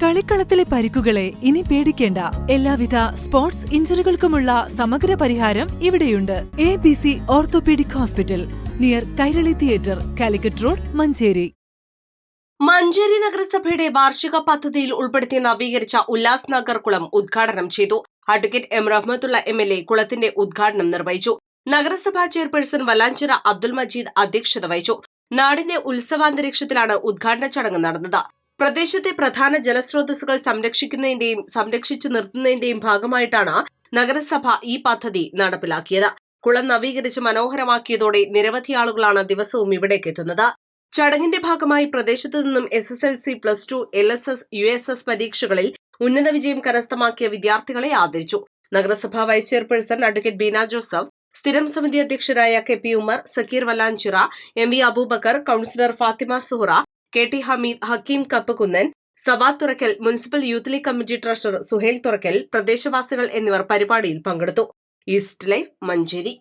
കളിക്കളത്തിലെ പരിക്കുകളെ ഇനി പേടിക്കേണ്ട. എല്ലാവിധ സ്പോർട്സ് ഇഞ്ചുറികൾക്കുമുള്ള സമഗ്ര പരിഹാരം ഇവിടെയുണ്ട്. ABC orthopaedic hospital, near Kairali theatre, Calicut road, Manjeri. Manjeri നഗരസഭയുടെ വാർഷിക പദ്ധതിയിൽ ഉൾപ്പെടുത്തി നവീകരിച്ച ഉല്ലാസ് നഗർ കുളം ഉദ്ഘാടനം ചെയ്തു. അഡ്വക്കേറ്റ് എം റഹ്മത്തുള്ള MLA കുളത്തിന്റെ ഉദ്ഘാടനം നിർവഹിച്ചു. നഗരസഭാ ചെയർപേഴ്സൺ വല്ലാഞ്ചിറ അബ്ദുൽ മജീദ് അധ്യക്ഷത വഹിച്ചു. നാടിന്റെ ഉത്സവാന്തരീക്ഷത്തിലാണ് ഉദ്ഘാടന ചടങ്ങ് നടന്നത്. പ്രദേശത്തെ പ്രധാന ജലസ്രോതസ്സുകൾ സംരക്ഷിക്കുന്നതിന്റെയും സംരക്ഷിച്ചു നിർത്തുന്നതിന്റെയും ഭാഗമായിട്ടാണ് നഗരസഭ ഈ പദ്ധതി നടപ്പിലാക്കിയത്. കുളം നവീകരിച്ച് മനോഹരമാക്കിയതോടെ നിരവധി ആളുകളാണ് ദിവസവും ഇവിടേക്ക് എത്തുന്നത്. ചടങ്ങിന്റെ ഭാഗമായി പ്രദേശത്തു നിന്നും SSLC, +2, LSS, USS പരീക്ഷകളിൽ ഉന്നത വിജയം കരസ്ഥമാക്കിയ വിദ്യാർത്ഥികളെ ആദരിച്ചു. നഗരസഭാ vice chairperson advocate Beena Joseph, സ്ഥിരം സമിതി അധ്യക്ഷരായ KP Umar, Zakir Vallanchira, MV Aboobacker, councillor Fathima Suhara, KT Hameed, Hakkim Kappakunnan, Savad Thurakkal, municipal youth league committee treasurer Suhail Thurakkal, പ്രദേശവാസികൾ എന്നിവർ പരിപാടിയിൽ പങ്കെടുത്തു. East live, Manjeri.